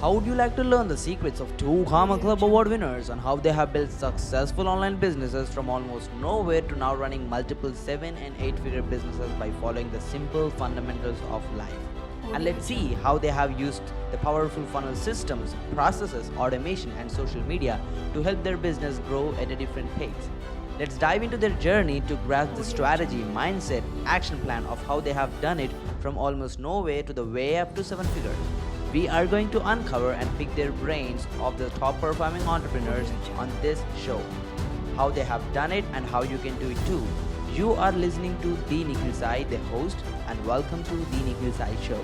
How would you like to learn the secrets of two Karma Club Award winners on how they have built successful online businesses from almost nowhere to now running multiple 7 and 8-figure businesses by following the simple fundamentals of life? And let's see how they have used the powerful funnel systems, processes, automation, and social media to help their business grow at a different pace. Let's dive into their journey to grasp the strategy, mindset, action plan of how they have done it from almost nowhere to the way up to 7 figures. We are going to uncover and pick their brains of the top performing entrepreneurs on this show, how they have done it and how you can do it too. You are listening to the Nikhil Sai, the host, and welcome to the Nikhil Sai Show.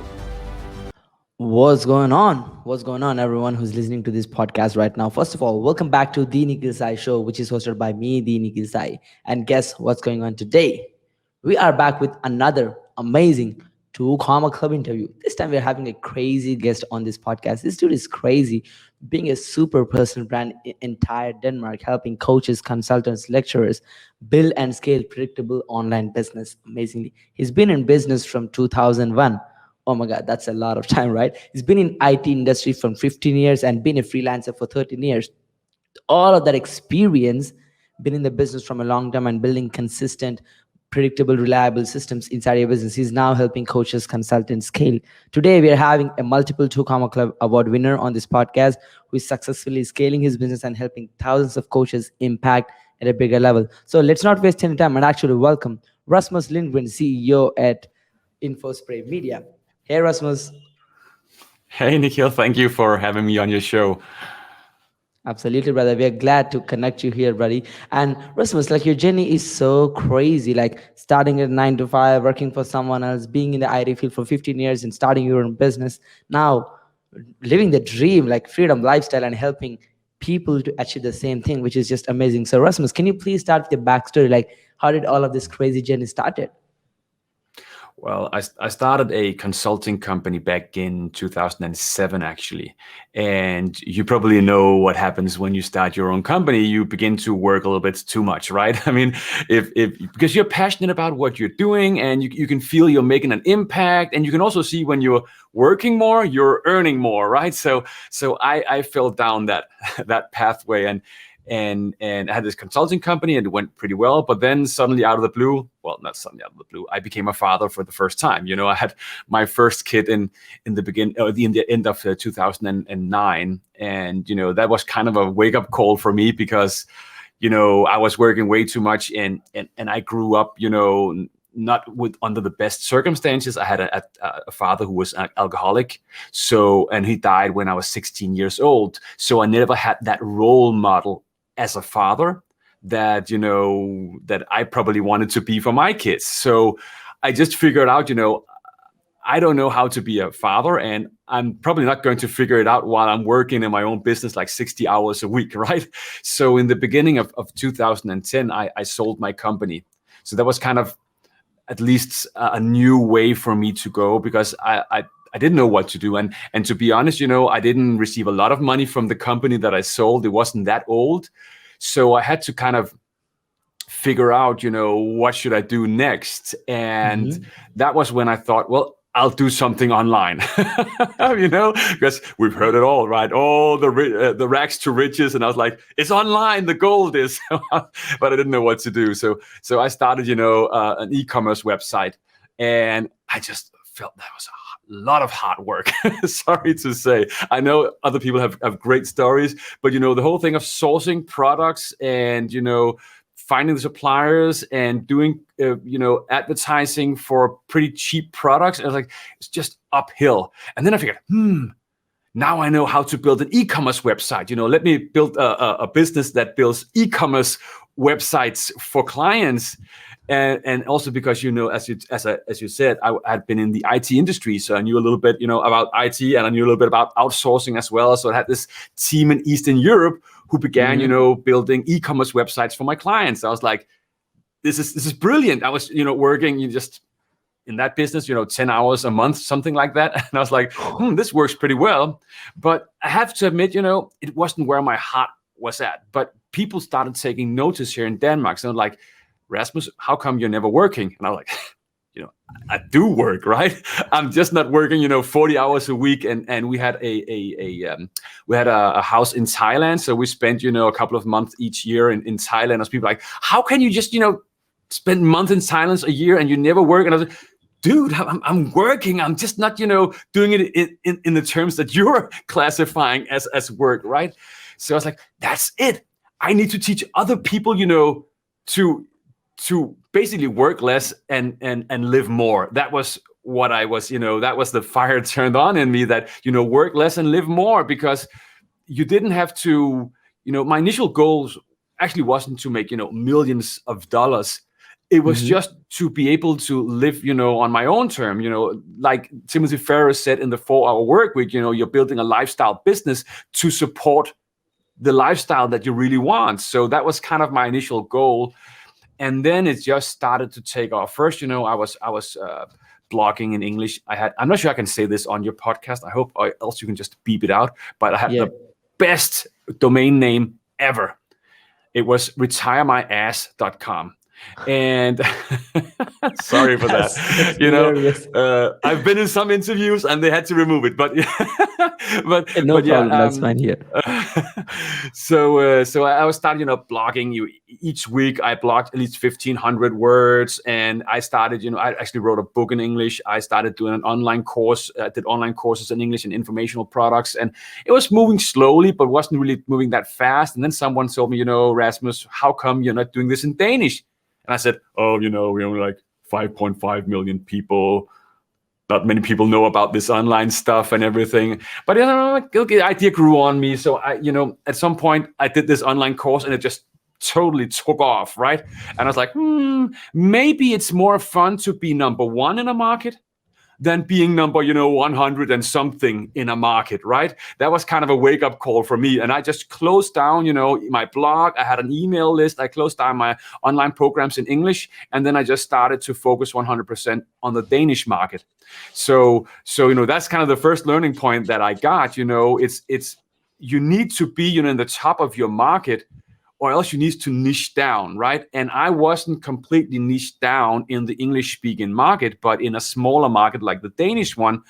What's going on? What's going on, everyone who's listening to this podcast right now? First of all, welcome back to the Nikhil Sai Show, which is hosted by me, the Nikhil Sai. And guess what's going on today? We are back with another amazing Two Comma Club interview. This time we're having a crazy guest on this podcast. This dude is crazy, being a super personal brand in entire Denmark, helping coaches, consultants, lecturers build and scale predictable online business amazingly. He's been in business from 2001. Oh my God, that's a lot of time, right? He's been in IT industry from 15 years and been a freelancer for 13 years. All of that experience, been in the business from a long time and building consistent, predictable, reliable systems inside your business. He's now helping coaches, consultants scale. Today, we are having a multiple Two Comma Club award winner on this podcast who is successfully scaling his business and helping thousands of coaches impact at a bigger level. So let's not waste any time and actually welcome Rasmus Lindgren, CEO at InfoSpray Media. Hey, Rasmus. Hey, Nikhil. Thank you for having me on your show. Absolutely, brother. We are glad to connect you here, buddy. And Rasmus, like your journey is so crazy. Like starting at 9 to 5, working for someone else, being in the IT field for 15 years and starting your own business. Now living the dream, like freedom lifestyle and helping people to achieve the same thing, which is just amazing. So Rasmus, can you please start with the backstory? Like how did all of this crazy journey started? Well, I started a consulting company back in 2007, actually. And you probably know what happens when you start your own company. You begin to work a little bit too much, right? I mean, if because you're passionate about what you're doing and you can feel you're making an impact, and you can also see when you're working more, you're earning more, right? So I fell down that that pathway and I had this consulting company and it went pretty well. But then suddenly out of the blue, well, not suddenly out of the blue, I became a father for the first time. You know, I had my first kid in the end of 2009. And, you know, that was kind of a wake up call for me because, you know, I was working way too much and I grew up, you know, not under the best circumstances. I had a father who was an alcoholic. And he died when I was 16 years old. So I never had that role model as a father that, you know, that I probably wanted to be for my kids. So I just figured out, you know, I don't know how to be a father, and I'm probably not going to figure it out while I'm working in my own business like 60 hours a week, right? So in the beginning of 2010, I sold my company. So that was kind of at least a new way for me to go, because I didn't know what to do. And to be honest, you know, I didn't receive a lot of money from the company that I sold. It wasn't that old. So I had to kind of figure out, you know, what should I do next? And that was when I thought, well, I'll do something online, you know, because we've heard it all, right? All the rags to riches. And I was like, it's online, the gold is, but I didn't know what to do. So I started, you know, an e-commerce website, and I just felt that was a lot of hard work. Sorry to say. I know other people have great stories, but, you know, the whole thing of sourcing products and, you know, finding the suppliers and doing, you know, advertising for pretty cheap products. And I was like, it's just uphill. And then I figured, now I know how to build an e-commerce website. You know, let me build a business that builds e-commerce websites for clients. And also because, you know, as you said, I had been in the IT industry, so I knew a little bit, you know, about IT, and I knew a little bit about outsourcing as well. So I had this team in Eastern Europe who began, you know, building e-commerce websites for my clients. I was like, this is brilliant. I was, you know, working just in that business, you know, 10 hours a month, something like that. And I was like, this works pretty well. But I have to admit, you know, it wasn't where my heart was at. But people started taking notice here in Denmark. So like, Rasmus, how come you're never working? And I was like, I do work, right? I'm just not working, 40 hours a week. And we had a house in Thailand, so we spent, a couple of months each year in Thailand. As people like, how can you just, spend a month in Thailand a year and you never work? And I was like, dude, I'm working. I'm just not, doing it in the terms that you're classifying as work, right? So I was like, that's it. I need to teach other people, to basically work less and live more. That was what I was, that was the fire turned on in me, that, work less and live more, because you didn't have to, my initial goals actually wasn't to make, millions of dollars. It was just to be able to live, on my own term, like Timothy Ferriss said in the 4-Hour Work Week, you're building a lifestyle business to support the lifestyle that you really want. So that was kind of my initial goal. And then it just started to take off. First, I was blogging in English. I'm not sure I can say this on your podcast. I hope, or else you can just beep it out. But I had the best domain name ever. It was retiremyass.com. And sorry for that. I've been in some interviews and they had to remove it, but no problem. That's fine here. So I was starting, blogging. Each week I blogged at least 1,500 words, and I started, I actually wrote a book in English. I started doing an online course. I did online courses in English and informational products, and it was moving slowly, but wasn't really moving that fast. And then someone told me, Rasmus, how come you're not doing this in Danish? And I said, oh, we only like 5.5 million people. Not many people know about this online stuff and everything. But the idea grew on me. So I, at some point I did this online course and it just totally took off, right? And I was like, maybe it's more fun to be number one in a market than being number, 100 and something in a market, right? That was kind of a wake-up call for me. And I just closed down, my blog. I had an email list. I closed down my online programs in English. And then I just started to focus 100% on the Danish market. So that's kind of the first learning point that I got. It's you need to be, in the top of your market, or else you need to niche down, right? And I wasn't completely niched down in the English-speaking market, but in a smaller market like the Danish one,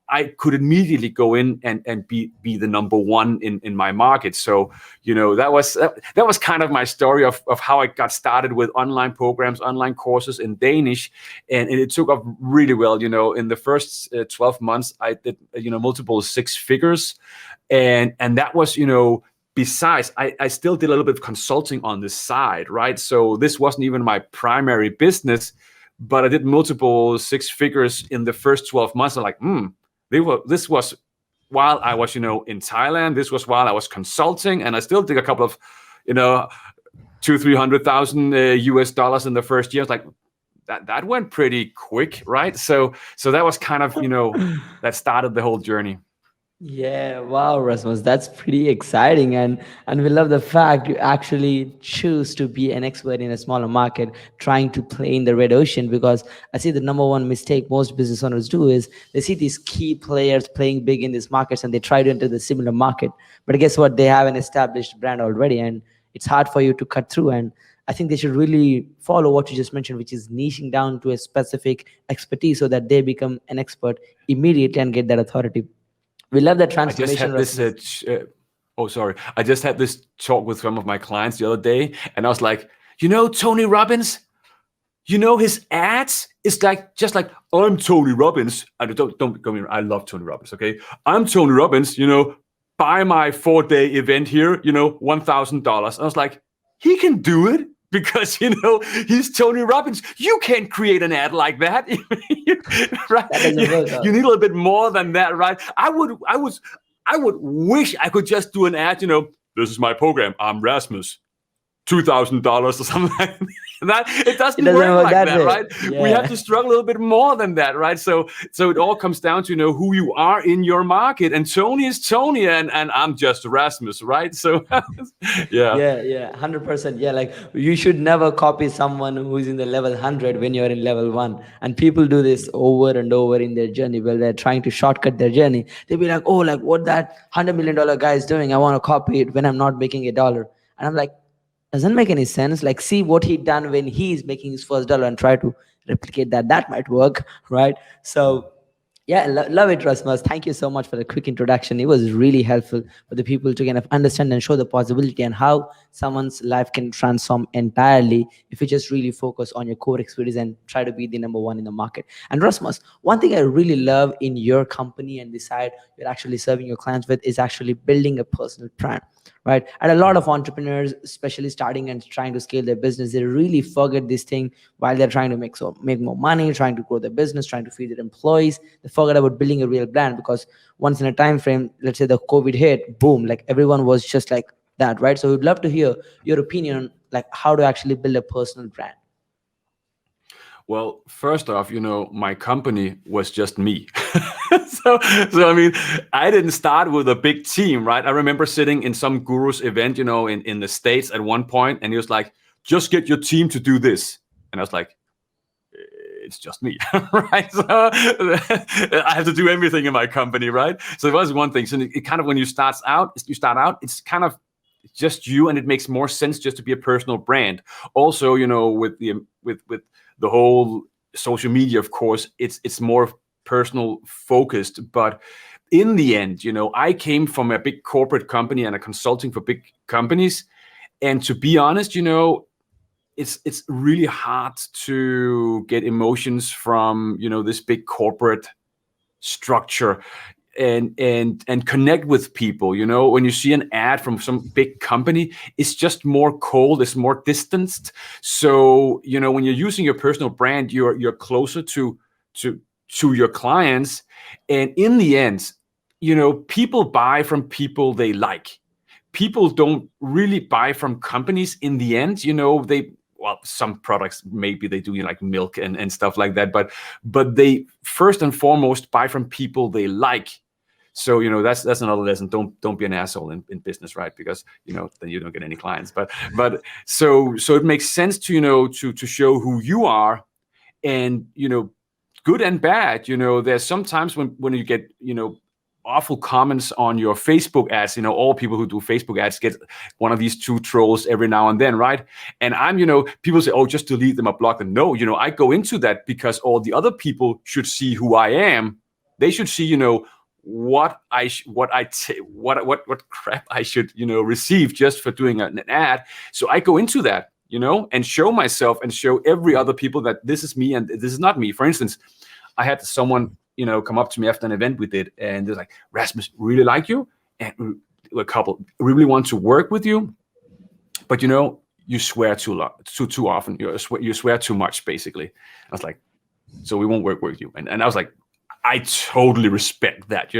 I could immediately go in and be the number one in my market. So, that was kind of my story of how I got started with online programs, online courses in Danish. And it took off really well. In the first 12 months, I did, multiple 6 figures. And that was, besides, I still did a little bit of consulting on the side, right? So this wasn't even my primary business, but I did multiple 6 figures in the first 12 months. I'm like, this was while I was, in Thailand. This was while I was consulting, and I still did a couple of, $200,000-300,000 US dollars in the first year. It's like that went pretty quick, right? So that was kind of, that started the whole journey. Yeah, wow, Rasmus, that's pretty exciting, and we love the fact you actually choose to be an expert in a smaller market, trying to play in the red ocean. Because I see the number one mistake most business owners do is they see these key players playing big in these markets and they try to enter the similar market, but guess what? They have an established brand already, and it's hard for you to cut through. And I think they should really follow what you just mentioned, which is niching down to a specific expertise so that they become an expert immediately and get that authority. We love that transformation. I just had this talk with some of my clients the other day, and I was like, Tony Robbins, his ads is just like, I'm Tony Robbins. And don't go me wrong, I love Tony Robbins. Okay, I'm Tony Robbins. Buy my 4-day event here. $1,000. I was like, he can do it. Because he's Tony Robbins. You can't create an ad like that, right? That you need a little bit more than that, right? I would wish I could just do an ad. This is my program. I'm Rasmus. $2,000 or something like that. It doesn't work like that, right? Yeah. We have to struggle a little bit more than that, right? So it all comes down to who you are in your market. And Tony is Tony, and I'm just Rasmus, right? So yeah, 100%. Yeah, like you should never copy someone who's in the level 100 when you're in level 1. And people do this over and over in their journey where they're trying to shortcut their journey. They'll be like, oh, like what that $100 million guy is doing, I want to copy it when I'm not making $1. And I'm like, doesn't make any sense. Like, see what he done when he's making his first dollar and try to replicate that. That might work, right? So yeah, love it, Rasmus. Thank you so much for the quick introduction. It was really helpful for the people to kind of understand and show the possibility and how someone's life can transform entirely if you just really focus on your core expertise and try to be the number one in the market. And Rasmus, one thing I really love in your company and the side you're actually serving your clients with is actually building a personal brand, right? And a lot of entrepreneurs, especially starting and trying to scale their business, they really forget this thing while they're trying to make more money, trying to grow their business, trying to feed their employees. They forget about building a real brand, because once in a time frame, let's say the COVID hit, boom, like everyone was just like that, right? So we'd love to hear your opinion on like how to actually build a personal brand. Well, first off, my company was just me. So I mean, I didn't start with a big team, right? I remember sitting in some guru's event, in the States at one point, and he was like, just get your team to do this. And I was like, it's just me, right? So I have to do everything in my company, right? So it was one thing. So it kind of, when you start out, it's kind of just you, and it makes more sense just to be a personal brand. Also, with the whole social media, of course, it's more personal focused. But in the end, I came from a big corporate company and a consulting for big companies. And to be honest, it's really hard to get emotions from, this big corporate structure and connect with people. When you see an ad from some big company, it's just more cold, it's more distanced. So when you're using your personal brand, you're closer to your clients. And in the end, people buy from people they like. People don't really buy from companies in the end. Some products maybe they do, like milk and stuff like that, but they first and foremost buy from people they like. So that's another lesson. Don't be an asshole in business, right? Because then you don't get any clients. But so it makes sense to to show who you are, and good and bad. There's sometimes when you get awful comments on your Facebook ads. All people who do Facebook ads get one of these two trolls every now and then, right? And I'm, people say, oh, just delete them or block them. No, I go into that because all the other people should see who I am. They should see, what crap I should, receive just for doing an ad. So I go into that, and show myself and show every other people that this is me and this is not me. For instance, I had someone come up to me after an event we did, and they're like, Rasmus, really like you, and a couple really want to work with you, but you swear too often. You swear too much, basically. I was like, so we won't work with you. And I was like, I totally respect that.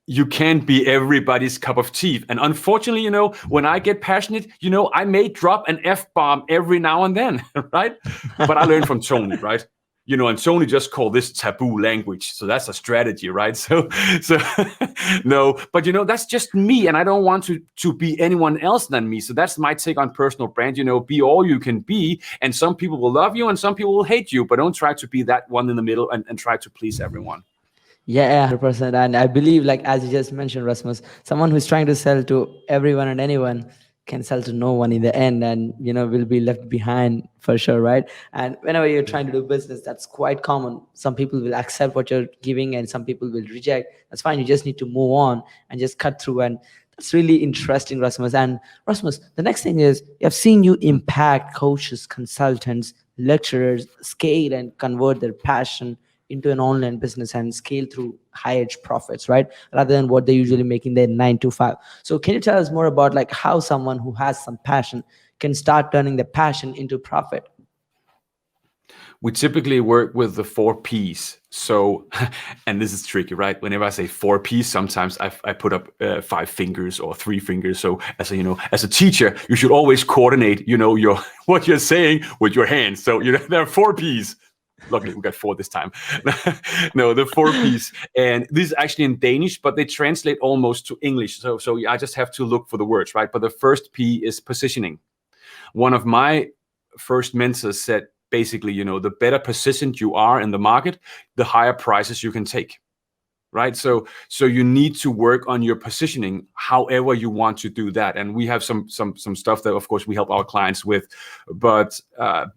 You can't be everybody's cup of tea. And unfortunately, when I get passionate, I may drop an F-bomb every now and then, right? But I learned from Tony, right? And Tony just called this taboo language. So that's a strategy, right? So no, but that's just me. And I don't want to be anyone else than me. So that's my take on personal brand. Be all you can be. And some people will love you and some people will hate you, but don't try to be that one in the middle and try to please everyone. Yeah, 100%. And I believe, like, as you just mentioned, Rasmus, someone who's trying to sell to everyone and anyone can sell to no one in the end, and will be left behind for sure, right? And whenever you're trying to do business, that's quite common. Some people will accept what you're giving and some people will reject. That's fine. You just need to move on and just cut through. And that's really interesting, Rasmus. And Rasmus, the next thing is, I've seen you impact coaches, consultants, lecturers scale and convert their passion into an online business and scale through high edge profits, right? Rather than what they usually make in their 9 to 5. So can you tell us more about like how someone who has some passion can start turning the passion into profit? We typically work with the 4 Ps. So, and this is tricky, right? Whenever I say 4 Ps, sometimes I put up 5 fingers or 3 fingers. So as a teacher, you should always coordinate, your what you're saying with your hands. So, there are 4 Ps. Luckily, we got 4 this time. No, the 4 Ps. And this is actually in Danish, but they translate almost to English. So I just have to look for the words, right? But the first P is positioning. One of my first mentors said, basically, the better positioned you are in the market, the higher prices you can take. right? So you need to work on your positioning however you want to do that. And we have some stuff that of course we help our clients with, but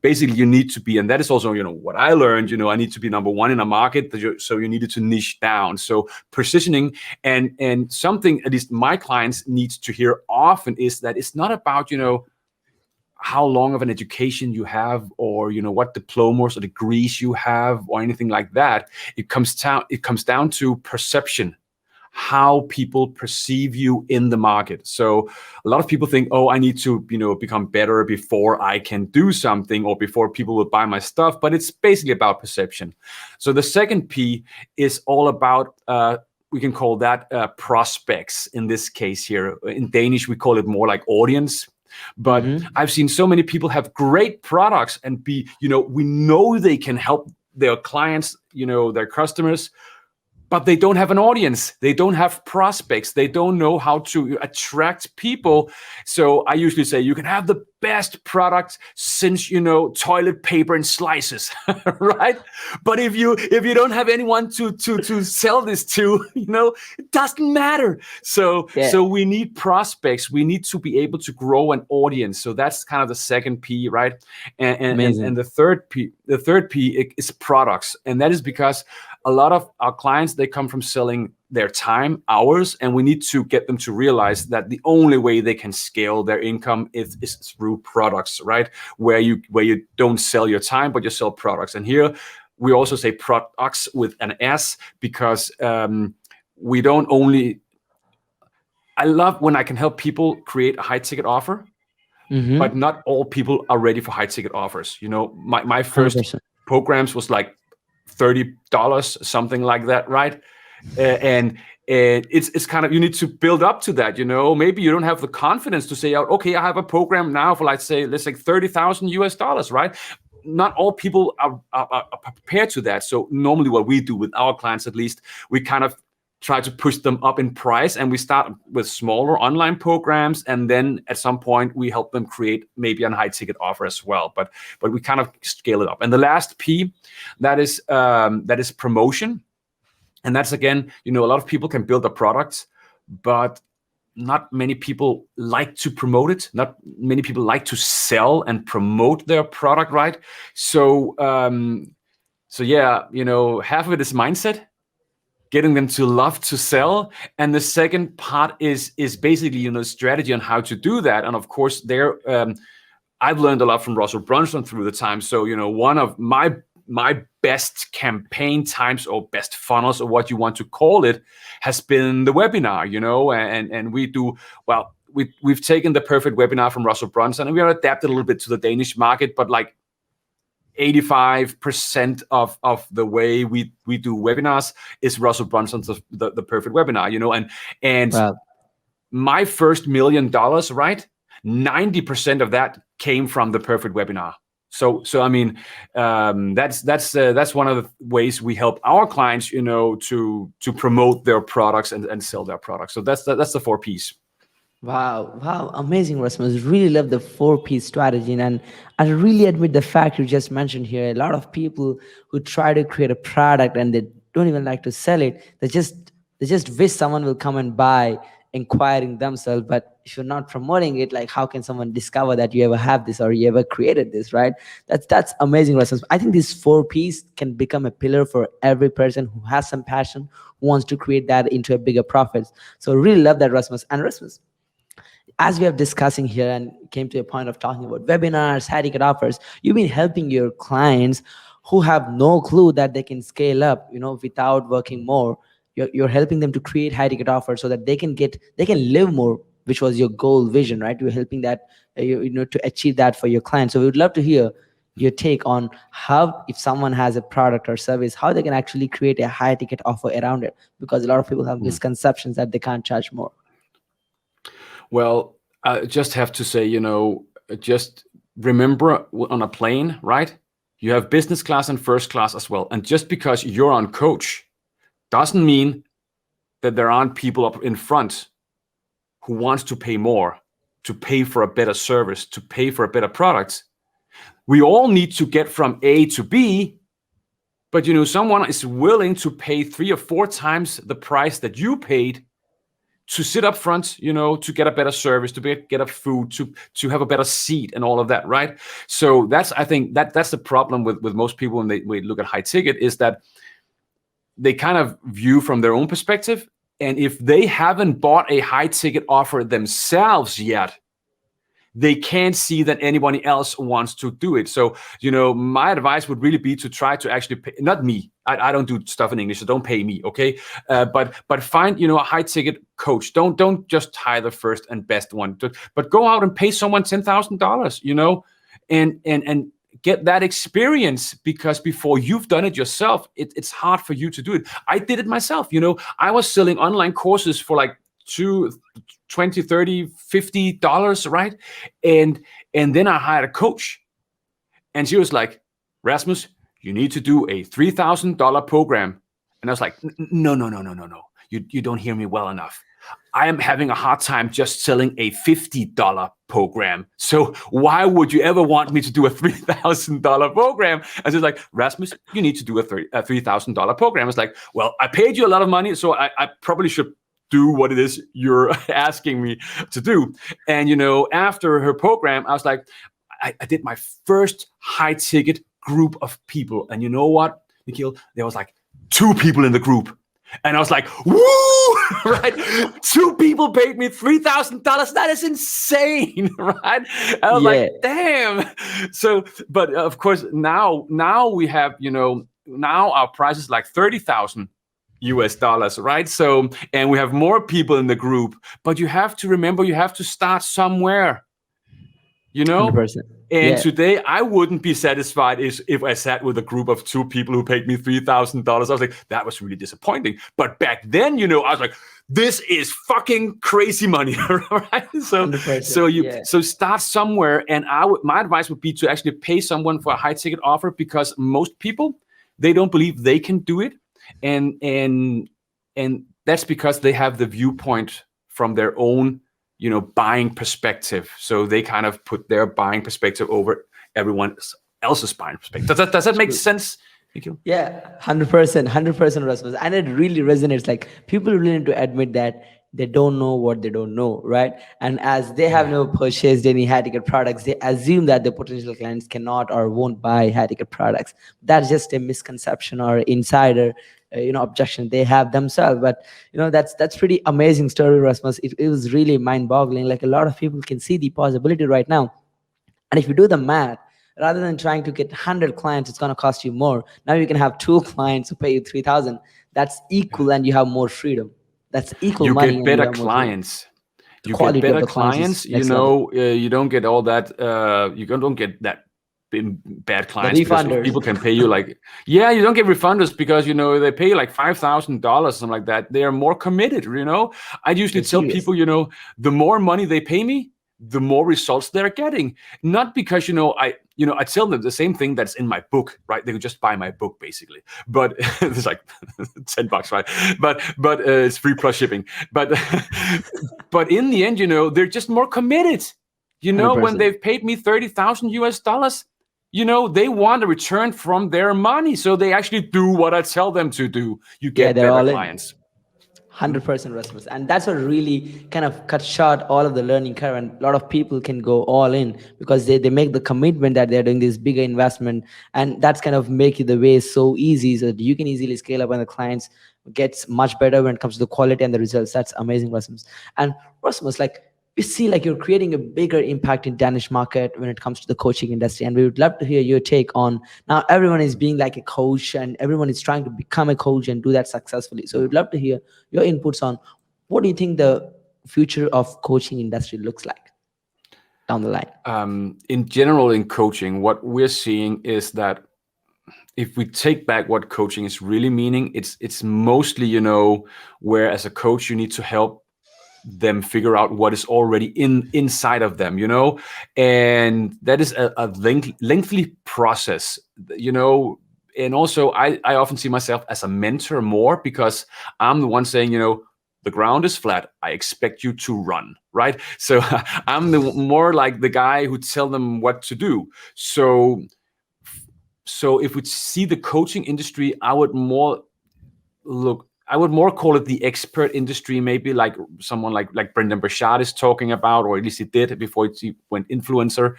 basically you need to be, and that is also what I learned, I need to be number one in a market, so you needed to niche down. So positioning, and something at least my clients need to hear often is that it's not about how long of an education you have, or what diplomas or degrees you have, or anything like that. It comes down to perception, how people perceive you in the market. So a lot of people think, oh, I need to become better before I can do something, or before people will buy my stuff, but it's basically about perception. So the second P is all about we can call that prospects in this case here. In Danish we call it more like audience. But I've seen so many people have great products and we know they can help their clients, their customers, but they don't have an audience. They don't have prospects. They don't know how to attract people. So I usually say you can have the best product since toilet paper and slices, right? But if you don't have anyone to sell this to, it doesn't matter. So we need prospects. We need to be able to grow an audience. So that's kind of the second P, right? And the third P is products, and that is because a lot of our clients, they come from selling their time, hours, and we need to get them to realize that the only way they can scale their income is through products, right? Where you don't sell your time, but you sell products. And here we also say products with an S, because we don't only. I love when I can help people create a high ticket offer, but not all people are ready for high ticket offers. My first 100%. programs was like $30, something like that, right? And it's kind of, you need to build up to that. Maybe you don't have the confidence to say, okay, I have a program now for let's say $30,000, right? Not all people are prepared to that. So normally what we do with our clients, at least, we kind of try to push them up in price, and we start with smaller online programs, and then at some point we help them create maybe a high ticket offer as well, but we kind of scale it up. And the last P, that is promotion. And that's, again, a lot of people can build a product, but not many people like to promote it. Not many people like to sell and promote their product, right? So yeah, half of it is mindset, getting them to love to sell, and the second part is basically strategy on how to do that. And of course, there I've learned a lot from Russell Brunson through the time. So one of my best campaign times, or best funnels, or what you want to call it, has been the webinar. And we do well. We've taken the perfect webinar from Russell Brunson, and we have adapted a little bit to the Danish market, but like 85% of the way we do webinars is Russell Brunson's the perfect webinar, and Wow. My first $1 million, right? 90% of that came from the perfect webinar. So I mean, that's one of the ways we help our clients, to promote their products and sell their products. So that's the 4 Ps. Wow, amazing, Rasmus. Really love the 4P strategy. And I really admit the fact you just mentioned here. A lot of people who try to create a product and they don't even like to sell it, they just wish someone will come and buy, inquiring themselves. But if you're not promoting it, like how can someone discover that you ever have this or you ever created this, right? That's amazing, Rasmus. I think these 4Ps can become a pillar for every person who has some passion, who wants to create that into a bigger profits. So really love that, Rasmus. And Rasmus, as we have discussing here and came to a point of talking about webinars, high ticket offers, you've been helping your clients who have no clue that they can scale up, without working more. You're helping them to create high ticket offers so that they can live more, which was your goal vision, right? You're helping that, to achieve that for your clients. So we would love to hear your take on how, if someone has a product or service, how they can actually create a high ticket offer around it, because a lot of people have misconceptions that they can't charge more. Well, I just have to say, just remember on a plane, right? You have business class and first class as well. And just because you're on coach doesn't mean that there aren't people up in front who wants to pay more, to pay for a better service, to pay for a better product. We all need to get from A to B, But someone is willing to pay 3 or 4 times the price that you paid to sit up front, to get a better service, to get a food, to have a better seat, and all of that, right? So I think that's the problem with most people when they look at high ticket, is that they kind of view from their own perspective, and if they haven't bought a high ticket offer themselves yet, they can't see that anybody else wants to do it. So, my advice would really be to try to actually pay, not me. I don't do stuff in English, so don't pay me, okay? But find, a high ticket coach. Don't just hire the first and best one, but go out and pay someone $10,000, and get that experience, because before you've done it yourself, it's hard for you to do it. I did it myself. I was selling online courses for like $20, $30, $50, right? And then I hired a coach, and she was like, Rasmus, you need to do a $3,000 program. And I was like, no. You don't hear me well enough. I am having a hard time just selling a $50 program. So why would you ever want me to do a $3,000 program? And she's like, Rasmus, you need to do a $3,000 program. It's like, well, I paid you a lot of money, so I probably should do what it is you're asking me to do. And, after her program, I was like, I did my first high ticket group of people. And you know what, Nikhil? There was like 2 people in the group. And I was like, woo, right? 2 people paid me $3,000. That is insane, right? And I was like, damn. So, but of course, now we have, now our price is like $30,000, right? So, and we have more people in the group, but you have to remember, you have to start somewhere, 100%. And today I wouldn't be satisfied if I sat with a group of 2 people who paid me $3,000. I was like, that was really disappointing. But back then, I was like, this is fucking crazy money, right? So start somewhere. And my advice would be to actually pay someone for a high ticket offer, because most people, they don't believe they can do it. And that's because they have the viewpoint from their own buying perspective. So they kind of put their buying perspective over everyone else's buying perspective. Does that make sense? Thank you. Yeah, 100%, Rasmus. And it really resonates. Like, people really need to admit that they don't know what they don't know, right? And as they have never purchased any high ticket products, they assume that the potential clients cannot or won't buy high ticket products. That's just a misconception or insider objection they have themselves. But that's pretty amazing story, Rasmus. It was really mind-boggling. Like, a lot of people can see the possibility right now. And if you do the math, rather than trying to get 100 clients, it's going to cost you more. Now you can have 2 clients who pay you 3,000. That's equal, and you have more freedom. That's equal money. You get better clients. You get better clients. You don't get all that. You don't get that bad clients, because people can pay you like, you don't get refunders, because they pay like $5,000, something like that. They are more committed. I usually tell people, the more money they pay me, the more results they're getting. Not because I tell them the same thing that's in my book, right? They could just buy my book, basically. But it's like $10, right? But it's free plus shipping. But but in the end, they're just more committed. 100%. When they've paid me $30,000, they want a return from their money, so they actually do what I tell them to do. You get better clients. 100%, Rasmus. And that's what really kind of cut short all of the learning curve. And a lot of people can go all in because they make the commitment that they're doing this bigger investment. And that's kind of make the way so easy, so that you can easily scale up, and the clients gets much better when it comes to the quality and the results. That's amazing, Rasmus. And Rasmus, like, we see like you're creating a bigger impact in Danish market when it comes to the coaching industry. And we would love to hear your take on, now everyone is being like a coach, and everyone is trying to become a coach and do that successfully. So we'd love to hear your inputs on what do you think the future of coaching industry looks like down the line? In general, in coaching, what we're seeing is that if we take back what coaching is really meaning, it's mostly, where as a coach, you need to help them figure out what is already inside of them, and that is a lengthy process, and also I often see myself as a mentor more, because I'm the one saying, the ground is flat, I expect you to run, right? So I'm more like the guy who tell them what to do. So so if we see the coaching industry, I would more call it the expert industry, maybe like someone like Brendan Burchard is talking about, or at least he did before he went influencer.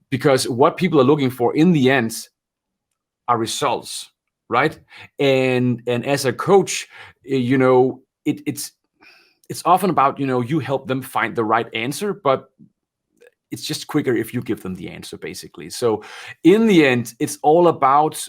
Because what people are looking for in the end are results, right? And as a coach, it's often about, you help them find the right answer, but it's just quicker if you give them the answer, basically. So in the end, it's all about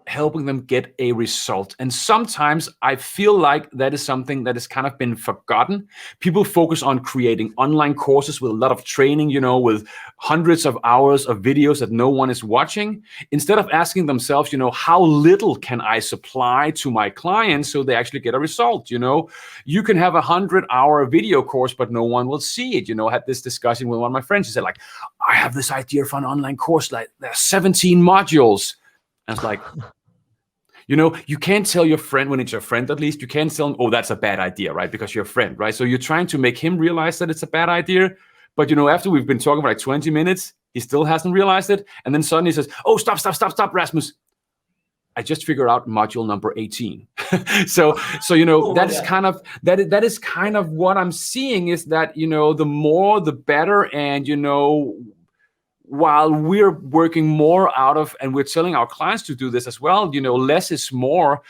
helping them get a result. And sometimes I feel like that is something that has kind of been forgotten. People focus on creating online courses with a lot of training, with hundreds of hours of videos that no one is watching, instead of asking themselves, how little can I supply to my clients so they actually get a result? You can have 100-hour video course, but no one will see it. I had this discussion with one of my friends. He said, like, I have this idea for an online course, like there's 17 modules. And it's like, you can't tell your friend, when it's your friend at least, you can't tell him, oh, that's a bad idea, right? Because you're a friend, right? So you're trying to make him realize that it's a bad idea. But, after we've been talking for like 20 minutes, he still hasn't realized it. And then suddenly he says, oh, stop, Rasmus. I just figured out module number 18. so that is kind of what I'm seeing, is that, the more, the better. And, while we're working more out of, and we're telling our clients to do this as well, less is more.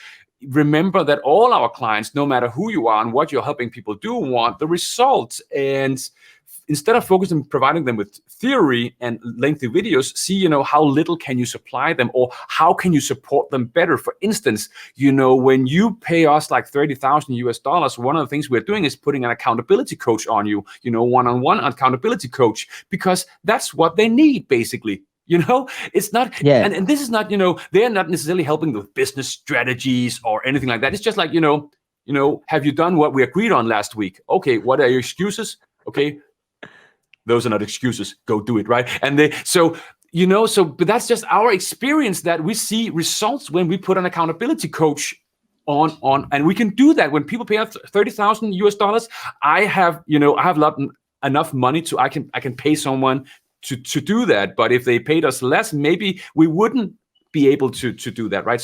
Remember that all our clients, no matter who you are and what you're helping people do, want the results. And instead of focusing on providing them with theory and lengthy videos, see, how little can you supply them, or how can you support them better? For instance, when you pay us like $30,000 one of the things we're doing is putting an accountability coach on you, one-on-one accountability coach, because that's what they need, basically. It's not, and this is not, they're not necessarily helping with business strategies or anything like that. It's just like, have you done what we agreed on last week? Okay, what are your excuses? Okay, those are not excuses. Go do it, right? And but that's just our experience, that we see results when we put an accountability coach on, and we can do that when people pay us $30,000. I have enough money to I can pay someone to do that. But if they paid us less, maybe we wouldn't be able to do that, right?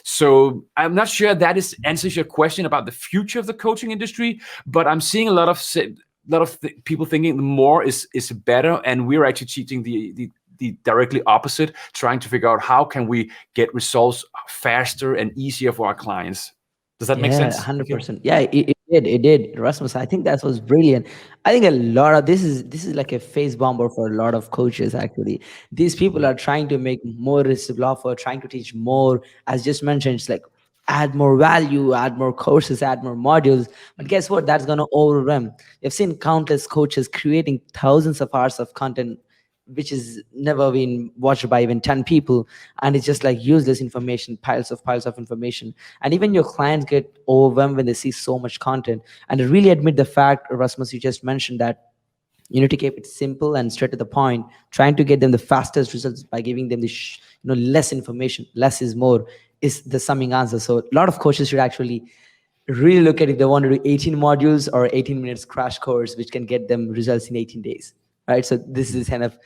So I'm not sure that answers your question about the future of the coaching industry, but I'm seeing a lot of people thinking more is better, and we're actually teaching the directly opposite, trying to figure out how can we get results faster and easier for our clients. Does that make sense? 100%. Yeah, it did, Rasmus. I think that was brilliant. I think a lot of this is like a face bomber for a lot of coaches. Actually, these people are trying to make more irresistible offer, trying to teach more. As just mentioned, it's like add more value, add more courses, add more modules. But guess what? That's going to overwhelm. You've seen countless coaches creating thousands of hours of content, which is never been watched by even 10 people. And it's just like useless information, piles of information. And even your clients get overwhelmed when they see so much content. And I really admit the fact, Rasmus, you just mentioned that you need to keep it simple and straight to the point, trying to get them the fastest results by giving them the less information. Less is more is the summing answer. So a lot of coaches should actually really look at if they want to do 18 modules or 18 minutes crash course, which can get them results in 18 days. Right. So this is kind of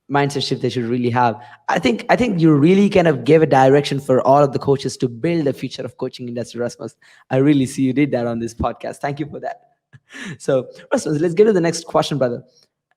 mindset shift they should really have. I think you really kind of gave a direction for all of the coaches to build the future of coaching industry, Rasmus. I really see you did that on this podcast. Thank you for that. So Rasmus, let's get to the next question, brother.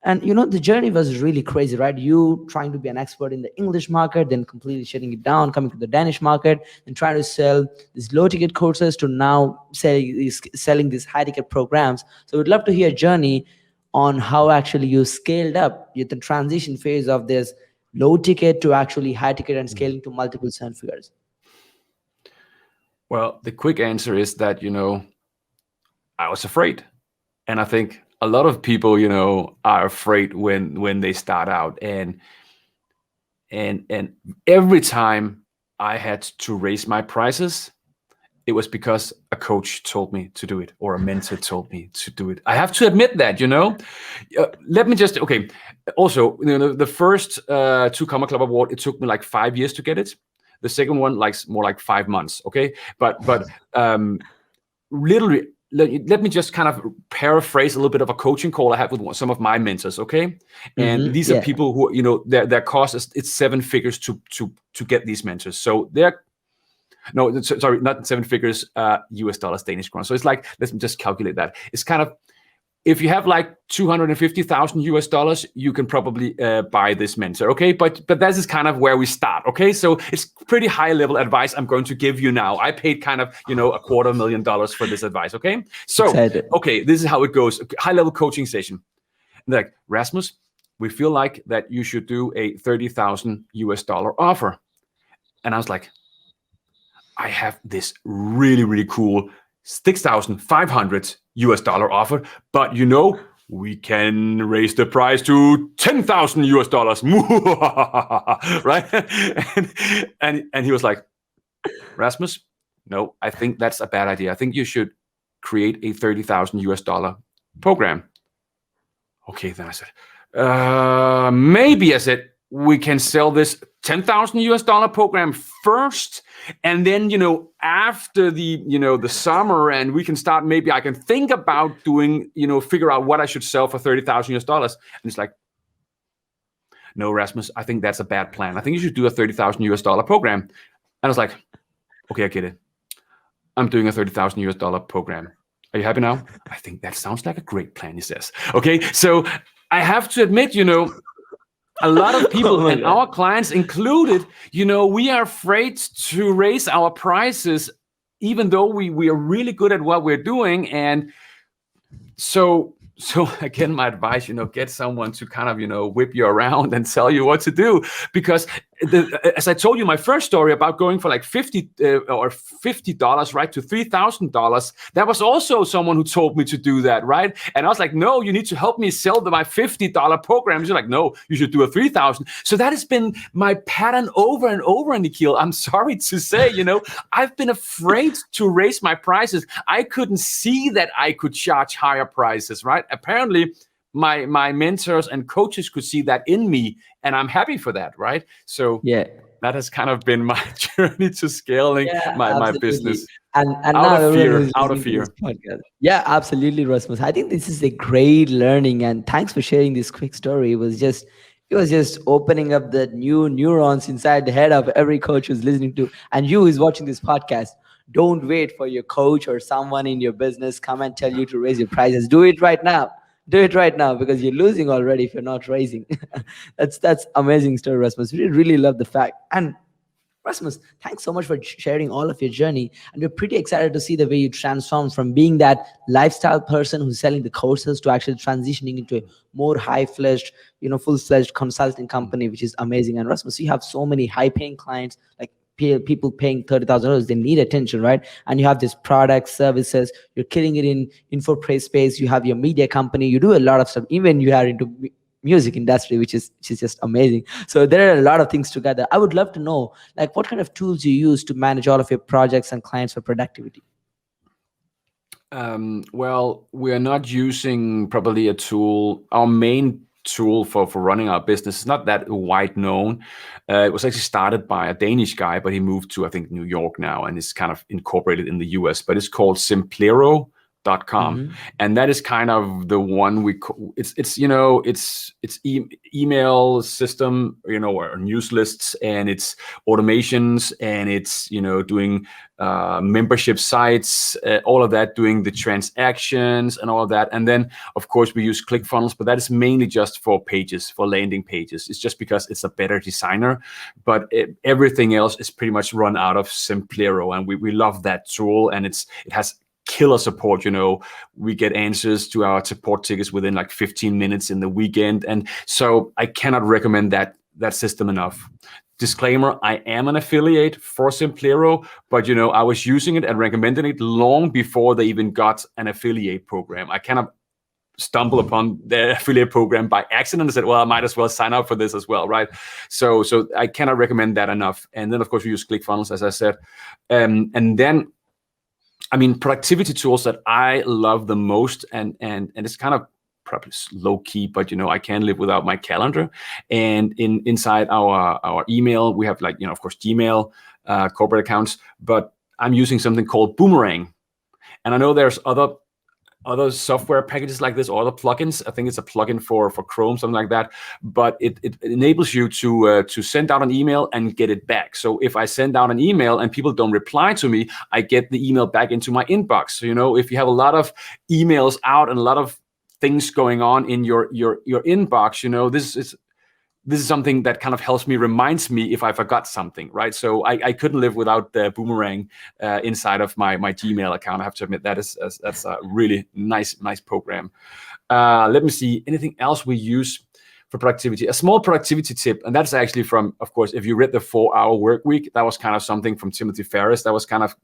And the journey was really crazy, right? You trying to be an expert in the English market, then completely shutting it down, coming to the Danish market, and trying to sell these low ticket courses to now selling these high ticket programs. So we'd love to hear a journey on how actually you scaled up the transition phase of this low ticket to actually high ticket and scaling to multiple seven figures. Well, the quick answer is that, I was afraid. And I think a lot of people, are afraid when they start out. And every time I had to raise my prices, it was because a coach told me to do it, or a mentor told me to do it. I have to admit that, let me just, okay. Also, the first 2 Comma Club award, it took me like 5 years to get it. The second one, more like 5 months. Okay. But literally let me just kind of paraphrase a little bit of a coaching call I had with some of my mentors, okay? And these are Yeah. people who, their cost is it's 7 figures to get these mentors. So they're sorry, not 7 figures, US dollars, Danish kroner. So it's like, let's just calculate that. It's kind of, if you have like 250,000 US dollars, you can probably buy this mentor, okay? But this is kind of where we start, okay? So it's pretty high level advice I'm going to give you now. I paid kind of, $250,000 for this advice, okay? So, Excited. okay, this is how it goes. High level coaching session. And like, Rasmus, we feel like that you should do a 30,000 US dollar offer. And I was like, I have this really, really cool 6,500 US dollar offer, but we can raise the price to 10,000 US dollars, right? And he was like, Rasmus, no, I think that's a bad idea. I think you should create a 30,000 US dollar program. Okay, then I said, maybe, I said, we can sell this 10,000 US dollar program first, and then after the summer, and we can start, maybe I can think about doing, figure out what I should sell for 30,000 US dollars. And it's like, no, Rasmus, I think that's a bad plan. I think you should do a 30,000 US dollar program. And I was like, okay, I get it. I'm doing a 30,000 US dollar program. Are you happy now? I think that sounds like a great plan, he says. Okay, so I have to admit, a lot of people, and our clients included, we are afraid to raise our prices, even though we are really good at what we're doing. And so again, my advice, get someone to kind of, whip you around and tell you what to do. Because as I told you, my first story about going for like $50 right, to $3,000, that was also someone who told me to do that, right? And I was like, no, you need to help me sell my $50 program. You're like, no, you should do a 3,000. So that has been my pattern over and over, Nikhil. I'm sorry to say, I've been afraid to raise my prices. I couldn't see that I could charge higher prices, right? Apparently, my mentors and coaches could see that in me, and I'm happy for that, right? So yeah, that has kind of been my journey to scaling my business. And out now of fear. Yeah, absolutely, Rasmus. I think this is a great learning, and thanks for sharing this quick story. It was just opening up the new neurons inside the head of every coach who's listening to, and you who's watching this podcast. Don't wait for your coach or someone in your business come and tell you to raise your prices. Do it right now. Do it right now, because you're losing already if you're not raising. That's amazing story, Rasmus. We really love the fact. And Rasmus, thanks so much for sharing all of your journey. And we're pretty excited to see the way you transformed from being that lifestyle person who's selling the courses to actually transitioning into a more high-fledged, full-fledged consulting company, which is amazing. And Rasmus, you have so many high-paying clients, like people paying $30,000. They need attention, right? And you have this product, services. You're killing it in info praise space. You have your media company. You do a lot of stuff. Even you are into music industry, which is just amazing. So there are a lot of things together. I would love to know, like, what kind of tools you use to manage all of your projects and clients for productivity. Well, we are not using probably a tool. Our main tool for running our business is not that wide known. It was actually started by a Danish guy, but he moved to, I think, New York now, and is kind of incorporated in the US, but it's called Simplero.com. And that is kind of the one it's email system, or news lists, and it's automations, and it's doing membership sites, all of that, doing the transactions and all of that. And then of course we use ClickFunnels, but that is mainly just for pages, for landing pages. It's just because it's a better designer, but everything else is pretty much run out of Simplero, and we love that tool, and it has killer support. We get answers to our support tickets within like 15 minutes in the weekend. And so I cannot recommend that system enough. Disclaimer, I am an affiliate for Simplero, but I was using it and recommending it long before they even got an affiliate program. I kind of stumbled upon the affiliate program by accident and said, well, I might as well sign up for this as well, right? So I cannot recommend that enough. And then of course we use ClickFunnels, as I said. And then, productivity tools that I love the most, and it's kind of probably low key, but I can't live without my calendar. And inside our email, we have of course Gmail, corporate accounts, but I'm using something called Boomerang. And I know there's other other software packages like this or other plugins. I think it's a plugin for Chrome, something like that. But it enables you to send out an email and get it back. So if I send out an email and people don't reply to me, I get the email back into my inbox. So, if you have a lot of emails out and a lot of things going on in your inbox, this is something that kind of helps me, reminds me if I forgot something, right? So I couldn't live without the Boomerang inside of my Gmail account. I have to admit that's a really nice program. Let me see, anything else we use for productivity? A small productivity tip, and that's actually from, of course, if you read the 4-Hour Work Week, that was kind of something from Timothy Ferriss. That was kind of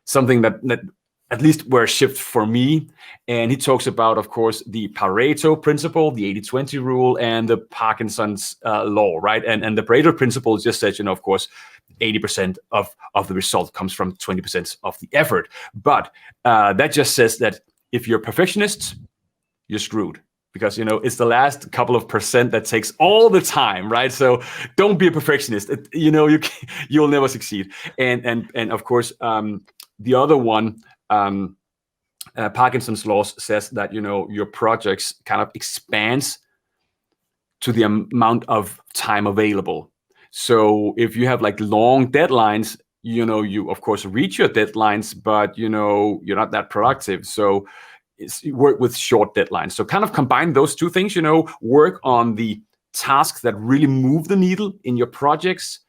something that at least were shipped for me. And he talks about, of course, the Pareto principle, the 80-20 rule, and the Parkinson's law, right? And the Pareto principle just says, of course, 80% of the result comes from 20% of the effort. But that just says that if you're a perfectionist, you're screwed. Because it's the last couple of percent that takes all the time, right? So don't be a perfectionist. You'll never succeed. And of course, the other one, Parkinson's law says that your projects kind of expands to the amount of time available. So if you have like long deadlines, you of course reach your deadlines, but you're not that productive. So work with short deadlines. So kind of combine those two things. Work on the tasks that really move the needle in your projects,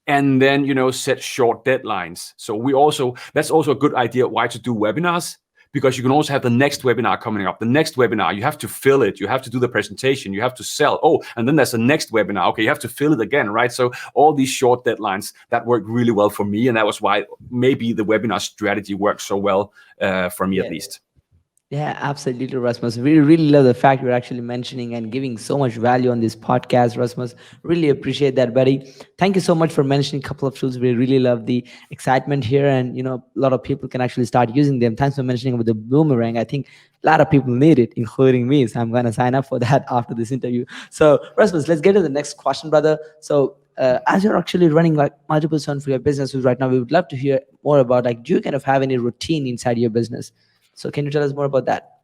and then set short deadlines. So that's also a good idea why to do webinars, because you can also have the next webinar coming up. The next webinar, you have to fill it, you have to do the presentation, you have to sell. And then there's the next webinar. Okay, you have to fill it again, right? So all these short deadlines, that worked really well for me, and that was why maybe the webinar strategy worked so well for me, at least. Yeah, absolutely, Rasmus. We really love the fact you're actually mentioning and giving so much value on this podcast, Rasmus. Really appreciate that, buddy. Thank you so much for mentioning a couple of tools. We really love the excitement here, and a lot of people can actually start using them. Thanks for mentioning about the Boomerang. I think a lot of people need it, including me. So I'm gonna sign up for that after this interview. So, Rasmus, let's get to the next question, brother. So, as you're actually running like multiple zones for your businesses right now, we would love to hear more about, like, do you kind of have any routine inside your business? So can you tell us more about that?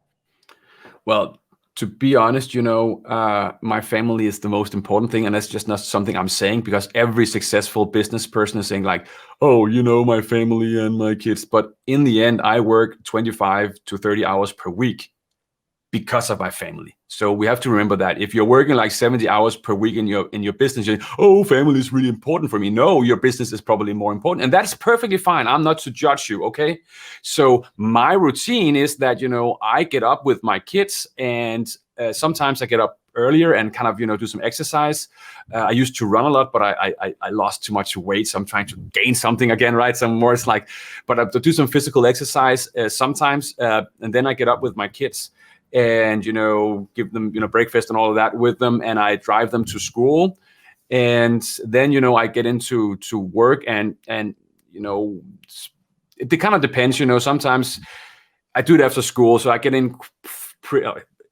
Well, to be honest, my family is the most important thing. And that's just not something I'm saying because every successful business person is saying like, oh, my family and my kids. But in the end, I work 25 to 30 hours per week because of my family. So we have to remember that if you're working like 70 hours per week in your business, you're, oh, family is really important for me. No, your business is probably more important. And that's perfectly fine. I'm not to judge you, okay? So my routine is that, I get up with my kids, and sometimes I get up earlier and kind of, do some exercise. I used to run a lot, but I lost too much weight. So I'm trying to gain something again, right? Some more, it's like, but I do some physical exercise sometimes. And then I get up with my kids and give them breakfast and all of that with them, and I drive them to school, and then I get into work, and it kind of depends. Sometimes I do it after school, so I get in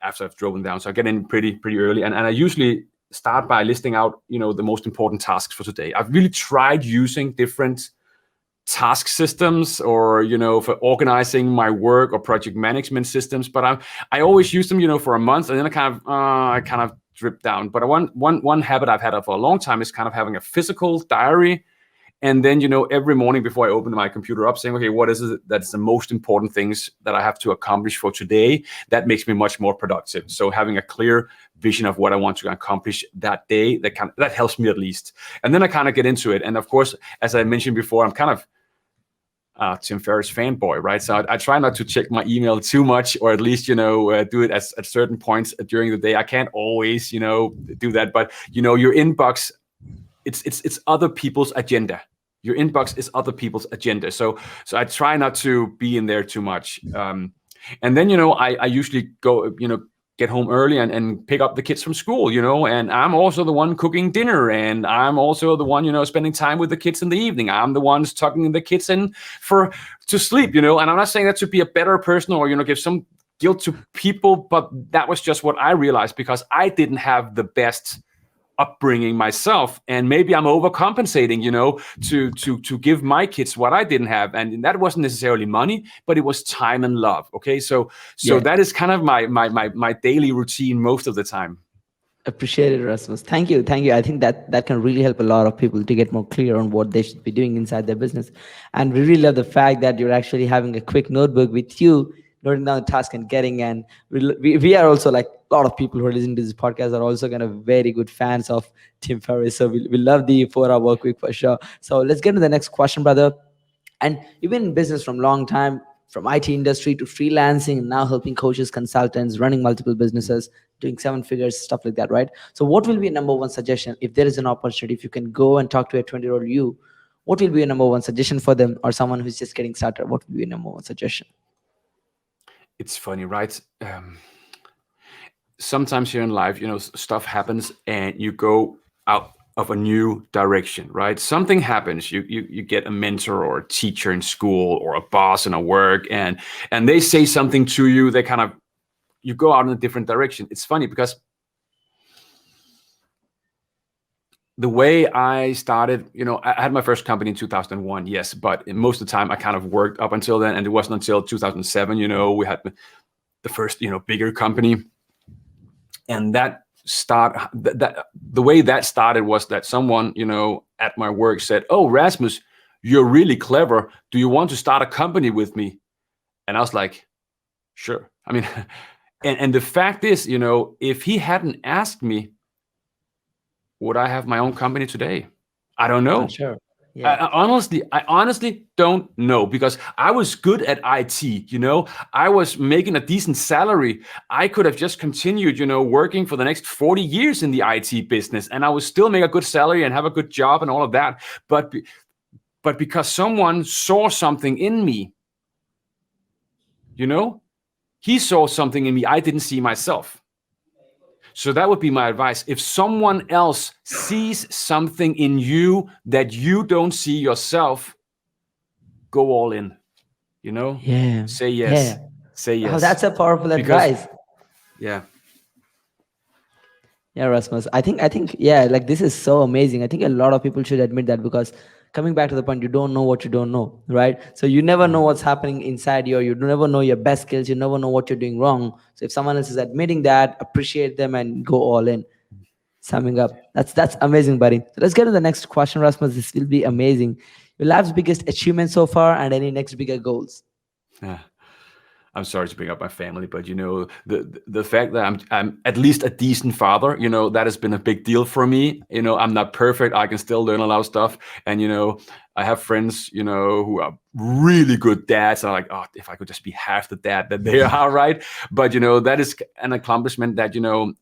after I've driven down, so I get in pretty early, and I usually start by listing out the most important tasks for today. I've really tried using different task systems or for organizing my work or project management systems, but I always use them for a month, and then I kind of drip down. But one habit I've had for a long time is kind of having a physical diary, and then every morning before I open my computer up, saying, okay, what is it that's the most important things that I have to accomplish for today? That makes me much more productive. So having a clear vision of what I want to accomplish that day, that helps me at least. And then I kind of get into it. And of course, as I mentioned before, I'm kind of Tim Ferriss fanboy, right? So I try not to check my email too much, or at least do it at certain points during the day. I can't always do that, but your inbox, it's other people's agenda. Your inbox is other people's agenda. So I try not to be in there too much. And then I usually go get home early and pick up the kids from school, and I'm also the one cooking dinner, and I'm also the one, spending time with the kids in the evening. I'm the one tucking the kids in to sleep, and I'm not saying that to be a better person or, give some guilt to people, but that was just what I realized because I didn't have the best upbringing myself, and maybe I'm overcompensating, to give my kids what I didn't have, and that wasn't necessarily money, but it was time and love. Okay, so Yeah. that is kind of my daily routine most of the time. Appreciate it, Rasmus. Thank you. Thank you. I think that can really help a lot of people to get more clear on what they should be doing inside their business. And we really love the fact that you're actually having a quick notebook with you, noting down the task and getting. And we are also, like, a lot of people who are listening to this podcast are also kind of very good fans of Tim Ferriss. So we love the 4-hour work week for sure. So let's get to the next question, brother. And you've been in business from a long time, from IT industry to freelancing, and now helping coaches, consultants, running multiple businesses, doing 7 figures, stuff like that, right? So what will be your number one suggestion if there is an opportunity, if you can go and talk to a 20-year-old you, what will be your number one suggestion for them, or someone who's just getting started? What will be your number one suggestion? It's funny, right? Sometimes here in life, stuff happens and you go out of a new direction, right? Something happens, you get a mentor or a teacher in school or a boss in a work, and they say something to you, they kind of, you go out in a different direction. It's funny because the way I started, I had my first company in 2001, yes, but most of the time I kind of worked up until then, and it wasn't until 2007, we had the first, bigger company. And the way that started was that someone, at my work said, "Oh, Rasmus, you're really clever. Do you want to start a company with me?" And I was like, "Sure." I mean, and the fact is, if he hadn't asked me, would I have my own company today? I don't know. Sure. Yeah. I honestly don't know, because I was good at IT, I was making a decent salary. I could have just continued, working for the next 40 years in the IT business, and I would still make a good salary and have a good job and all of that. But because someone saw something in me, he saw something in me I didn't see myself. So that would be my advice. If someone else sees something in you that you don't see yourself, go all in. Yeah. Say yes. Yeah. Say yes. Oh, that's a powerful advice. Yeah. Yeah, Rasmus. I think, yeah, like, this is so amazing. I think a lot of people should admit that, because coming back to the point, you don't know what you don't know, right? So you never know what's happening inside you never know your best skills, you never know what you're doing wrong. So if someone else is admitting that, appreciate them and go all in. Summing up, that's amazing, buddy. So let's get to the next question, Rasmus. This will be amazing. Your life's biggest achievement so far, and any next bigger goals? Yeah. I'm sorry to bring up my family, but the fact that I'm at least a decent father, that has been a big deal for me. I'm not perfect. I can still learn a lot of stuff, and I have friends, who are really good dads. I'm like, oh, if I could just be half the dad that they are, right? But that is an accomplishment that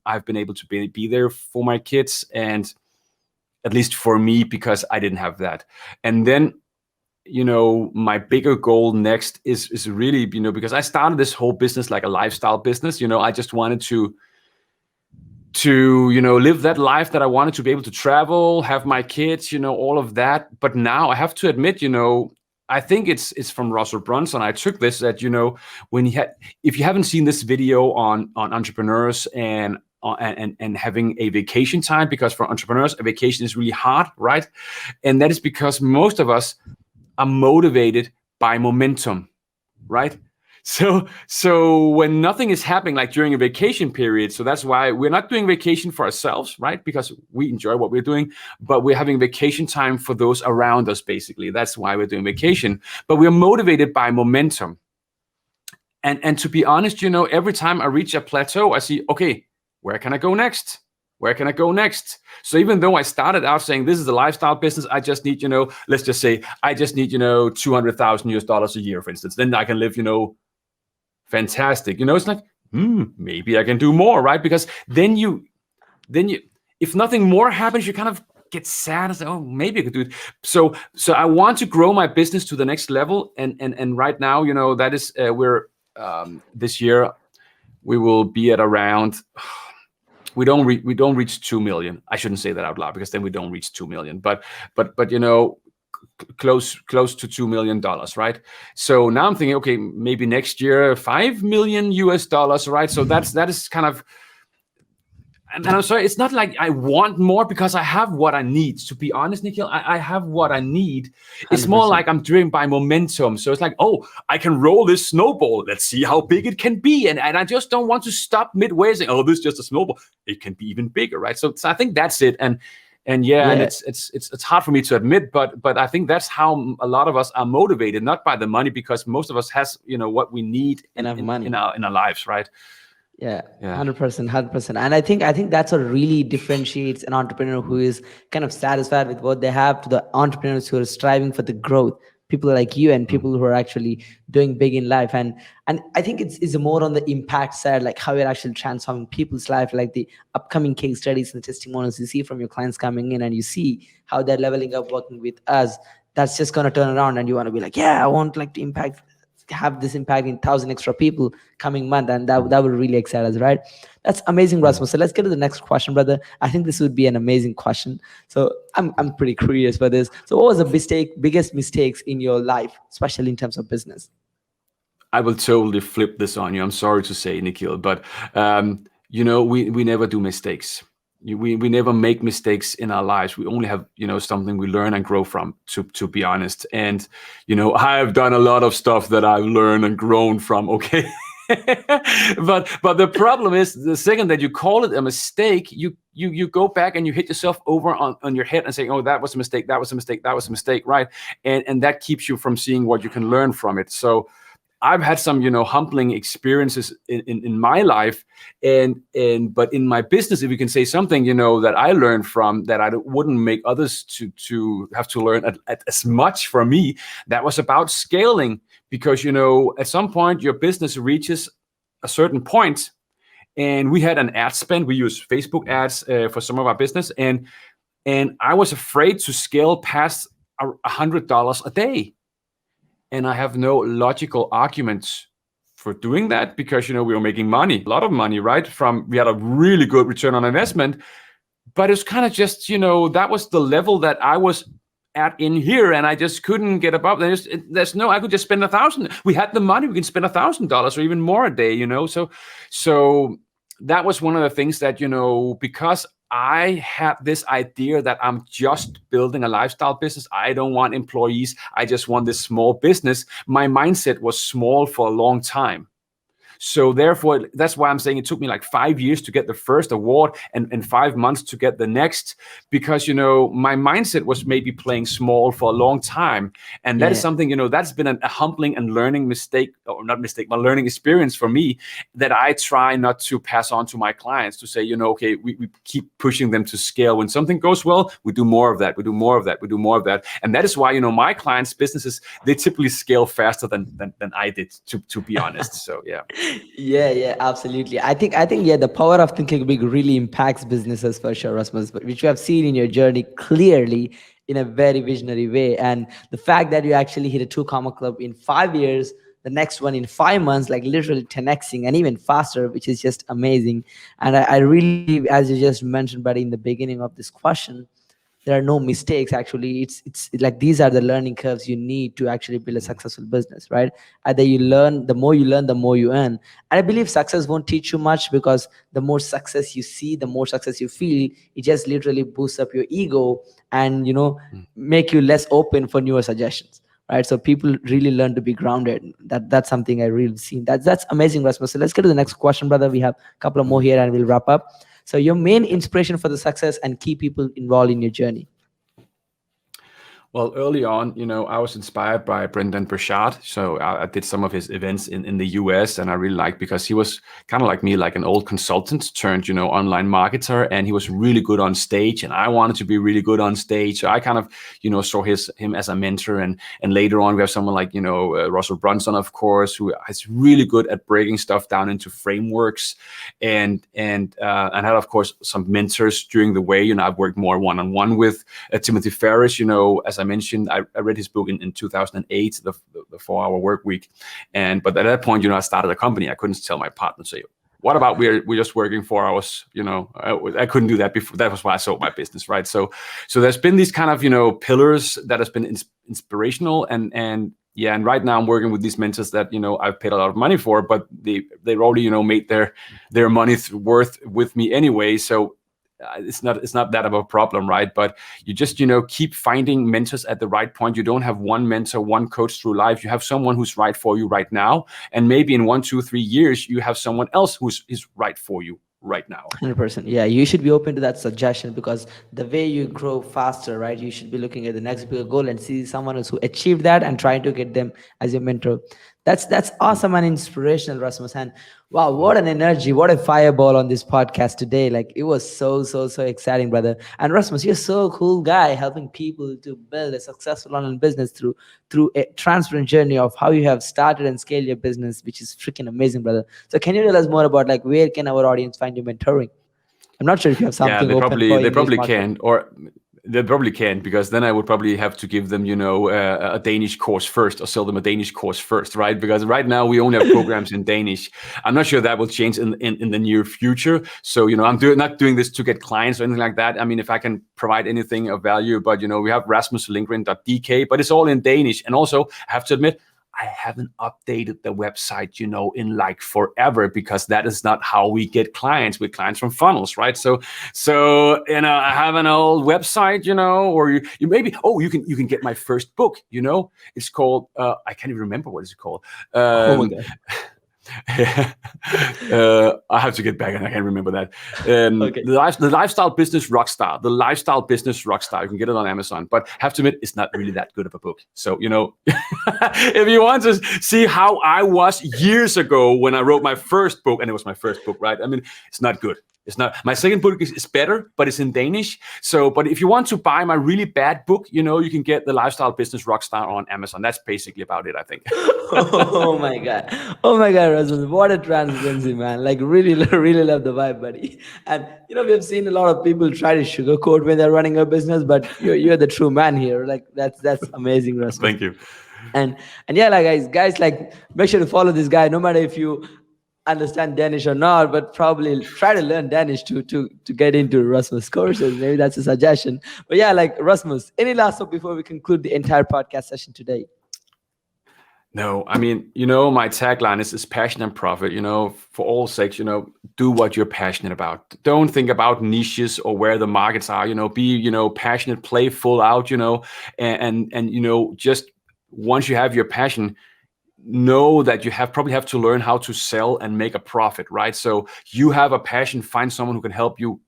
I've been able to be there for my kids, and at least for me, because I didn't have that. And then my bigger goal next is really, because I started this whole business like a lifestyle business. I just wanted to live that life that I wanted, to be able to travel, have my kids, all of that. But now I have to admit, I think it's from Russell Brunson. I took this that, when if you haven't seen this video on entrepreneurs and having a vacation time, because for entrepreneurs, a vacation is really hard, right? And that is because most of us are motivated by momentum, right? So when nothing is happening, like during a vacation period, so that's why we're not doing vacation for ourselves, right? Because we enjoy what we're doing, but we're having vacation time for those around us, basically. That's why we're doing vacation. But we're motivated by momentum. And to be honest, every time I reach a plateau, I see, okay, where can I go next? Where can I go next? So even though I started out saying this is a lifestyle business, I just need, let's just say I just need, $200,000 a year, for instance. Then I can live, fantastic. It's like, maybe I can do more, right? Because then you, if nothing more happens, you kind of get sad and say, oh, maybe I could do it. So I want to grow my business to the next level. And right now, that is, we're, this year, we will be at around, we don't reach 2 million. I shouldn't say that out loud, because then we don't reach 2 million. But close to $2 million, right? So now I'm thinking, okay, maybe next year $5 million US, right? So that is kind of, and I'm sorry, it's not like I want more because I have what I need. To be honest, Nikhil, I have what I need. It's more 100%. like I'm driven by momentum. So it's like, oh, I can roll this snowball. Let's see how big it can be. And I just don't want to stop midway and say, oh, this is just a snowball. It can be even bigger, right? So I think that's it. And yeah, and Yeah, it's hard for me to admit, but I think that's how a lot of us are motivated, not by the money, because most of us has what we need enough in money. our lives, right? Yeah, Yeah. 100%, 100%. And I think that's what really differentiates an entrepreneur who is kind of satisfied with what they have to the entrepreneurs who are striving for the growth. People like you and Mm. people who are actually doing big in life. And I think it's more on the impact side, like how you're actually transforming people's life, like the upcoming case studies and testimonials you see from your clients coming in, and you see how they're leveling up working with us. That's just gonna turn around, and you want to be like, yeah, I want like to have this impact in 1,000 extra people coming month, and that will really excite us, right? That's amazing, Mm. Rasmus. So let's get to the next question, brother. I think this would be an amazing question. So I'm pretty curious for this. So what was the biggest mistakes in your life, especially in terms of business? I will totally flip this on you. I'm sorry to say, Nikhil, but we never do mistakes. We never make mistakes in our lives. We only have something we learn and grow from. To be honest, and I have done a lot of stuff that I've learned and grown from. Okay. but the problem is, the second that you call it a mistake, you go back and you hit yourself over on your head and say, oh, that was a mistake, that was a mistake, that was a mistake, right? And that keeps you from seeing what you can learn from it. So I've had some, humbling experiences in my life, but in my business, if you can say something, that I learned from that I wouldn't make others to have to learn at as much for me, that was about scaling, because at some point your business reaches a certain point, and we had an ad spend. We use Facebook ads for some of our business, and I was afraid to scale past $100 a day. And I have no logical arguments for doing that, because we were making money, a lot of money, right? We had a really good return on investment, but it's kind of just that was the level that I was at in here, and I just couldn't get above. I could just spend 1,000. We had the money, we can spend $1,000 or even more a day, So that was one of the things that because I had this idea that I'm just building a lifestyle business. I don't want employees. I just want this small business. My mindset was small for a long time. So therefore, that's why I'm saying it took me like 5 years to get the first award and 5 months to get the next, because, my mindset was maybe playing small for a long time. And that is Yeah. something, that's been a humbling and learning mistake, or not mistake, but learning experience for me, that I try not to pass on to my clients, to say, okay, we keep pushing them to scale. When something goes well, we do more of that. We do more of that. We do more of that. And that is why, my clients' businesses, they typically scale faster than I did, to be honest. So, yeah. Yeah, absolutely. I think yeah, the power of thinking big really impacts businesses for sure, Rasmus, which you have seen in your journey clearly in a very visionary way. And the fact that you actually hit a 2 comma club in 5 years, the next one in 5 months, like literally 10xing and even faster, which is just amazing. And I really believe, as you just mentioned, buddy, in the beginning of this question, there are no mistakes. Actually, it's like these are the learning curves you need to actually build a successful business, right? Either you learn, the more you learn, the more you earn. And I believe success won't teach you much, because the more success you see, the more success you feel, it just literally boosts up your ego, and make you less open for newer suggestions, right? So people really learn to be grounded. That's something I really seen. That's amazing, Rasmus. So let's get to the next question, brother. We have a couple of more here and we'll wrap up. So your main inspiration for the success and key people involved in your journey. Well, early on, I was inspired by Brendan Burchard. So I did some of his events in the US, and I really liked, because he was kind of like me, like an old consultant turned, online marketer, and he was really good on stage, and I wanted to be really good on stage. So I kind of, saw him as a mentor. And later on, we have someone like, Russell Brunson, of course, who is really good at breaking stuff down into frameworks. And had, of course, some mentors during the way. I've worked more one-on-one with Timothy Ferriss, as I mentioned. I read his book in 2008, the 4-hour work week. But at that point, I started a company. I couldn't tell my partner, say, what about we're just working 4 hours? I couldn't do that before. That was why I sold my business, right? So there's been these kind of, pillars that has been inspirational. And Yeah, and right now I'm working with these mentors that I've paid a lot of money for, but they've already made their money worth with me anyway. So it's not that of a problem, right? But you just keep finding mentors at the right point. You don't have one mentor, one coach through life. You have someone who's right for you right now, and maybe in 1, 2, 3 years you have someone else who's is right for you right now. 100%. Yeah, you should be open to that suggestion because the way you grow faster, right? You should be looking at the next bigger goal and see someone else who achieved that and trying to get them as your mentor. That's awesome and inspirational, Rasmus. And wow, what an energy, what a fireball on this podcast today. Like it was so exciting, brother. And Rasmus, you're so cool guy helping people to build a successful online business through a transparent journey of how you have started and scaled your business, which is freaking amazing, brother. So can you tell us more about like where can our audience find you mentoring? I'm not sure if you have Yeah, something open for they English probably market. can, or they probably can, because then I would probably have to give them, a Danish course first, or sell them a Danish course first, right? Because right now we only have programs in Danish. I'm not sure that will change in the near future. So, I'm not doing this to get clients or anything like that. I mean, if I can provide anything of value, but we have rasmuslindgren.dk, but it's all in Danish. And also, I have to admit, I haven't updated the website, in like forever, because that is not how we get clients. We clients from funnels, right? So I have an old website, or you maybe you can get my first book. It's called I can't even remember what it's called. Oh my God. I have to get back, and I can't remember that. Okay. The lifestyle business rockstar. The lifestyle business rockstar. You can get it on Amazon, but have to admit, it's not really that good of a book. So if you want to see how I was years ago when I wrote my first book, and it was my first book, right? I mean, it's not good. It's not. My second book is better, but it's in Danish. So, but if you want to buy my really bad book, you can get The Lifestyle Business Rockstar on Amazon. That's basically about it, I think. Oh my God. Oh my God, Rasmus. What a transparency, man. Like really, really love the vibe, buddy. And we have seen a lot of people try to sugarcoat when they're running a business, but you're the true man here. Like that's amazing, Rasmus. Thank you. And yeah, like guys, like make sure to follow this guy, no matter if you understand Danish or not, but probably try to learn Danish to get into Rasmus courses. Maybe that's a suggestion. But yeah, like Rasmus, any last thought before we conclude the entire podcast session today? No, I mean, my tagline is passion and profit, for all sakes, do what you're passionate about. Don't think about niches or where the markets are, be, passionate, play full out, and just once you have your passion, know that you probably have to learn how to sell and make a profit, right? So you have a passion, find someone who can help you,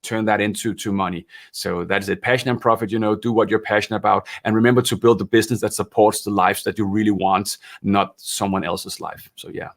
turn that into money. So that is it. Passion and profit, do what you're passionate about, and remember to build the business that supports the lives that you really want, not someone else's life. So Yeah,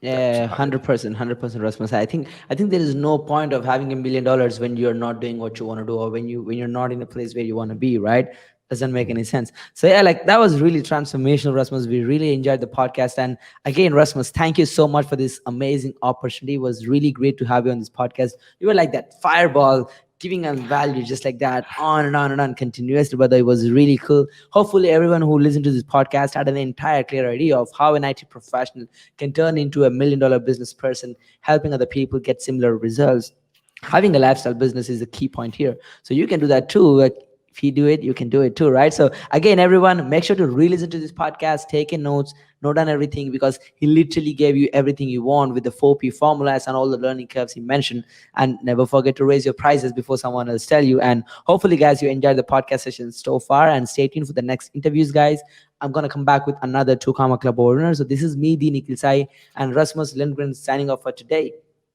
100%, 100%, Rasmus. I think there is no point of having $1 million when you're not doing what you want to do, or when you're not in a place where you want to be, right? Doesn't make any sense. So yeah, like that was really transformational, Rasmus. We really enjoyed the podcast. And again, Rasmus, thank you so much for this amazing opportunity. It was really great to have you on this podcast. You were like that fireball, giving us value just like that, on and on and on continuously, but it was really cool. Hopefully everyone who listened to this podcast had an entire clear idea of how an IT professional can turn into $1 million business person, helping other people get similar results. Having a lifestyle business is a key point here, so you can do that too. Like, if he do it, you can do it too, right? So again, everyone, make sure to re-listen to this podcast, take in notes, note down everything, because he literally gave you everything you want with the 4P formulas and all the learning curves he mentioned. And never forget to raise your prices before someone else tell you. And hopefully, guys, you enjoyed the podcast session so far, and stay tuned for the next interviews, guys. I'm gonna come back with another 2 Comma Club owner. So this is me, the Nikhil Sai, and Rasmus Lindgren signing off for today.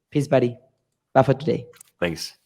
Peace, buddy. Bye for today. Thanks.